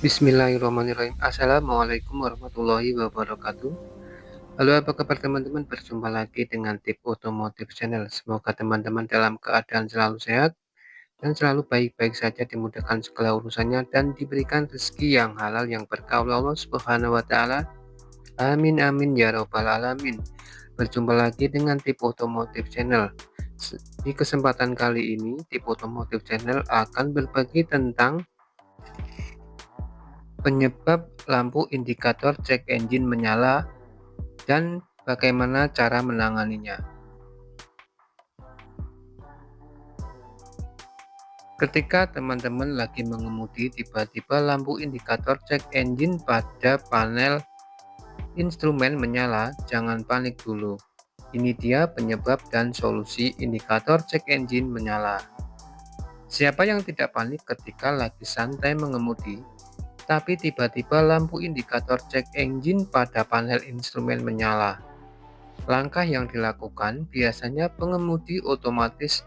Bismillahirrahmanirrahim. Assalamualaikum warahmatullahi wabarakatuh. Halo, apa kabar teman-teman? Berjumpa lagi dengan Tip Otomotif Channel. Semoga teman-teman dalam keadaan selalu sehat dan selalu baik-baik saja, dimudahkan segala urusannya dan diberikan rezeki yang halal yang berkah oleh Allah Subhanahu wa taala. Amin amin ya robbal alamin. Berjumpa lagi dengan Tip Otomotif Channel. Di kesempatan kali ini, Tip Otomotif Channel akan berbagi tentang penyebab lampu indikator cek engine menyala dan bagaimana cara menanganinya. Ketika teman-teman lagi mengemudi, tiba-tiba lampu indikator cek engine pada panel instrumen menyala, jangan panik dulu. Ini dia penyebab dan solusi indikator cek engine menyala. Siapa yang tidak panik ketika lagi santai mengemudi, tapi tiba-tiba lampu indikator cek engine pada panel instrumen menyala? Langkah yang dilakukan biasanya pengemudi otomatis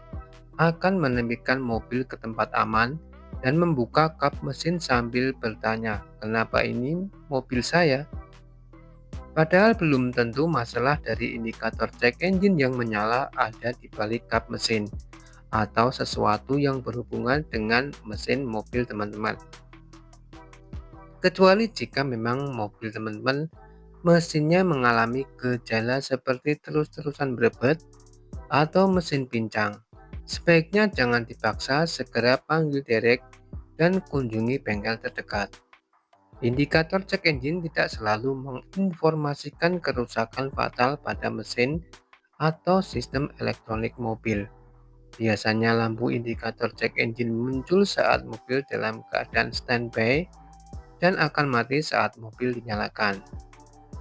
akan menepikan mobil ke tempat aman dan membuka kap mesin sambil bertanya, "Kenapa ini mobil saya?" Padahal belum tentu masalah dari indikator cek engine yang menyala ada di balik kap mesin atau sesuatu yang berhubungan dengan mesin mobil teman-teman. Kecuali jika memang mobil teman-teman mesinnya mengalami gejala seperti terus-terusan berebet atau mesin pincang. Sebaiknya jangan dipaksa, segera panggil derek dan kunjungi bengkel terdekat. Indikator cek engine tidak selalu menginformasikan kerusakan fatal pada mesin atau sistem elektronik mobil. Biasanya lampu indikator cek engine muncul saat mobil dalam keadaan standby dan akan mati saat mobil dinyalakan.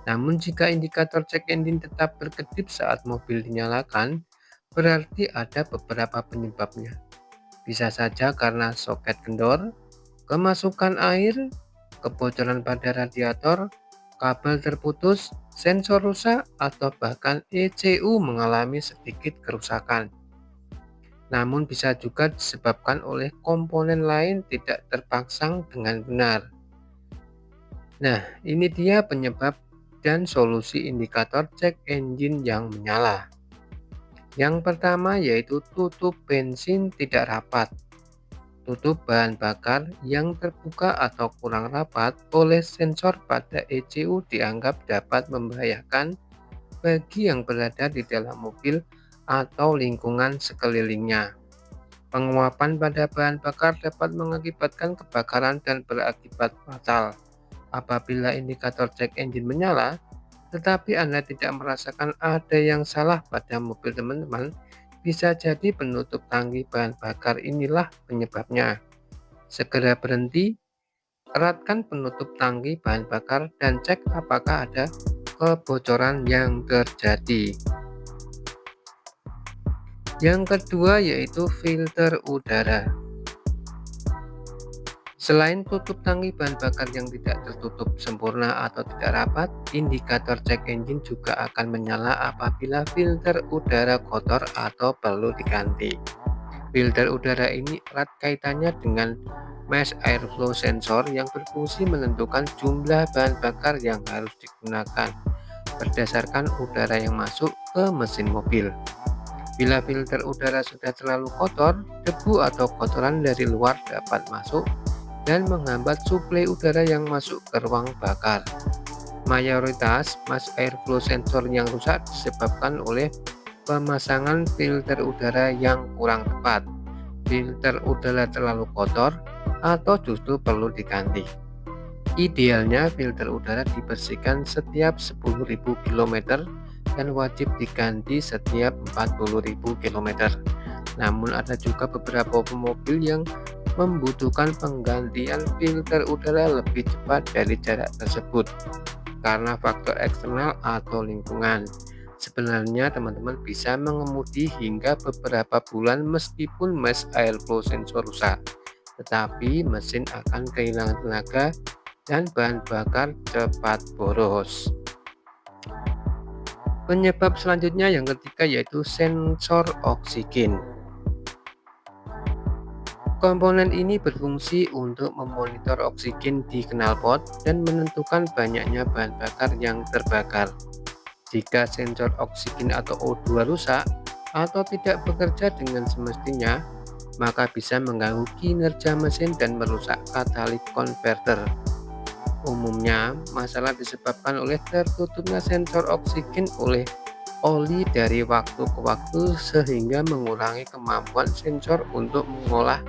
Namun jika indikator cek engine tetap berkedip saat mobil dinyalakan, berarti ada beberapa penyebabnya. Bisa saja karena soket kendor, kemasukan air, kebocoran pada radiator, kabel terputus, sensor rusak, atau bahkan ECU mengalami sedikit kerusakan. Namun bisa juga disebabkan oleh komponen lain tidak terpasang dengan benar. Nah, ini dia penyebab dan solusi indikator cek engine yang menyala. Yang pertama yaitu tutup bensin tidak rapat. Tutup bahan bakar yang terbuka atau kurang rapat oleh sensor pada ECU dianggap dapat membahayakan bagi yang berada di dalam mobil atau lingkungan sekelilingnya. Penguapan pada bahan bakar dapat mengakibatkan kebakaran dan berakibat fatal. Apabila indikator cek engine menyala, tetapi Anda tidak merasakan ada yang salah pada mobil teman-teman, bisa jadi penutup tangki bahan bakar inilah penyebabnya. Segera berhenti, eratkan penutup tangki bahan bakar dan cek apakah ada kebocoran yang terjadi. Yang kedua yaitu filter udara. Selain tutup tangki bahan bakar yang tidak tertutup sempurna atau tidak rapat, indikator cek engine juga akan menyala apabila filter udara kotor atau perlu diganti. Filter udara ini erat kaitannya dengan mass airflow sensor yang berfungsi menentukan jumlah bahan bakar yang harus digunakan berdasarkan udara yang masuk ke mesin mobil. Bila filter udara sudah terlalu kotor, debu atau kotoran dari luar dapat masuk dan menghambat suplai udara yang masuk ke ruang bakar. Mayoritas mass airflow sensor yang rusak disebabkan oleh pemasangan filter udara yang kurang tepat, filter udara terlalu kotor, atau justru perlu diganti. Idealnya filter udara dibersihkan setiap 10.000 km dan wajib diganti setiap 40.000 km. Namun ada juga beberapa mobil yang membutuhkan penggantian filter udara lebih cepat dari jarak tersebut karena faktor eksternal atau lingkungan. Sebenarnya teman-teman bisa mengemudi hingga beberapa bulan meskipun mass airflow sensor rusak, tetapi mesin akan kehilangan tenaga dan bahan bakar cepat boros. Penyebab selanjutnya yang ketiga yaitu sensor oksigen. Komponen ini berfungsi untuk memonitor oksigen di knalpot dan menentukan banyaknya bahan bakar yang terbakar. Jika sensor oksigen atau O2 rusak atau tidak bekerja dengan semestinya, maka bisa mengganggu kinerja mesin dan merusak katalik konverter. Umumnya, masalah disebabkan oleh tertutupnya sensor oksigen oleh oli dari waktu ke waktu sehingga mengurangi kemampuan sensor untuk mengolah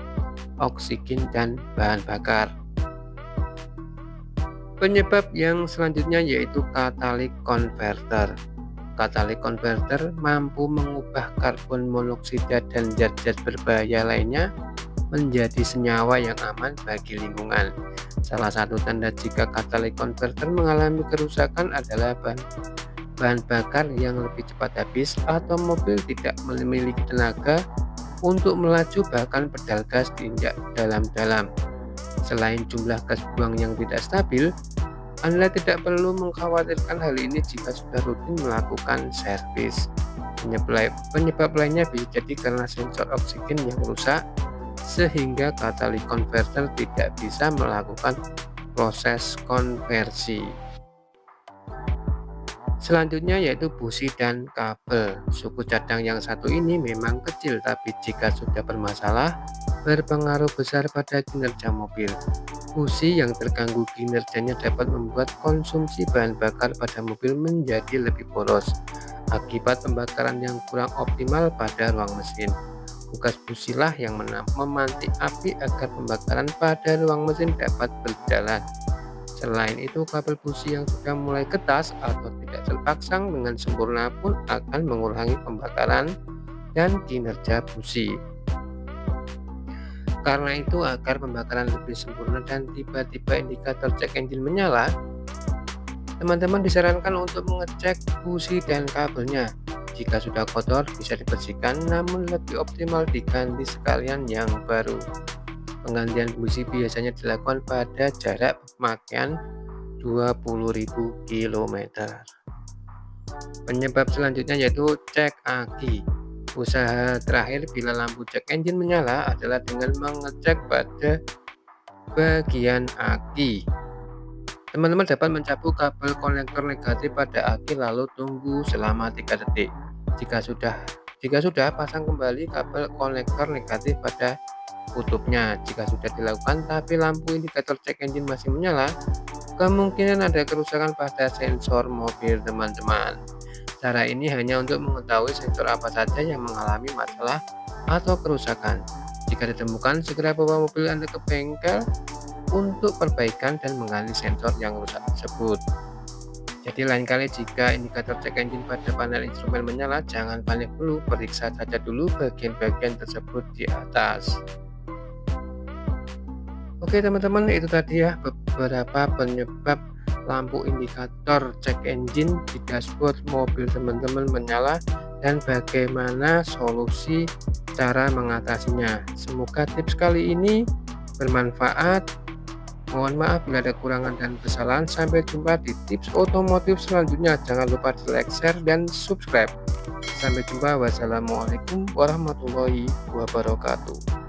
oksigen dan bahan bakar. Penyebab yang selanjutnya yaitu katalik konverter. Katalik konverter mampu mengubah karbon monoksida dan zat-zat berbahaya lainnya menjadi senyawa yang aman bagi lingkungan. Salah satu tanda jika katalik konverter mengalami kerusakan adalah bahan bakar yang lebih cepat habis atau mobil tidak memiliki tenaga untuk melaju, bahkan pedal gas diinjak dalam-dalam. Selain jumlah gas buang yang tidak stabil, Anda tidak perlu mengkhawatirkan hal ini jika sudah rutin melakukan servis. Penyebab lainnya bisa jadi karena sensor oksigen yang rusak sehingga katalik konverter tidak bisa melakukan proses konversi. Selanjutnya yaitu busi dan kabel. Suku cadang yang satu ini memang kecil, tapi jika sudah bermasalah, berpengaruh besar pada kinerja mobil. Busi yang terganggu kinerjanya dapat membuat konsumsi bahan bakar pada mobil menjadi lebih boros akibat pembakaran yang kurang optimal pada ruang mesin. Tugas busilah yang memantik api agar pembakaran pada ruang mesin dapat berjalan. Selain itu, kabel busi yang sudah mulai ketas atau tidak terpasang dengan sempurna pun akan mengurangi pembakaran dan kinerja busi. Karena itu, agar pembakaran lebih sempurna dan tiba-tiba indikator cek engine menyala, teman-teman disarankan untuk mengecek busi dan kabelnya. Jika sudah kotor, bisa dibersihkan, namun lebih optimal diganti sekalian yang baru. Penggantian busi biasanya dilakukan pada jarak pemakaian 20.000 km. Penyebab selanjutnya yaitu cek aki. Usaha terakhir bila lampu cek engine menyala adalah dengan mengecek pada bagian aki. Teman-teman dapat mencabut kabel konektor negatif pada aki lalu tunggu selama 3 detik. Jika sudah, pasang kembali kabel konektor negatif pada kutubnya. Jika sudah dilakukan tapi lampu indikator cek engine masih menyala, kemungkinan ada kerusakan pada sensor mobil teman-teman. Cara ini hanya untuk mengetahui sensor apa saja yang mengalami masalah atau kerusakan. Jika ditemukan, segera bawa mobil Anda ke bengkel untuk perbaikan dan mengganti sensor yang rusak tersebut. Jadi lain kali jika indikator cek engine pada panel instrumen menyala, jangan panik dulu, periksa saja dulu bagian-bagian tersebut di atas. Oke teman-teman, itu tadi ya beberapa penyebab lampu indikator cek engine di dashboard mobil teman-teman menyala dan bagaimana solusi cara mengatasinya. Semoga tips kali ini bermanfaat. Mohon maaf bila ada kurangan dan kesalahan. Sampai jumpa di tips otomotif selanjutnya. Jangan lupa di like, share, dan subscribe. Sampai jumpa. Wassalamualaikum warahmatullahi wabarakatuh.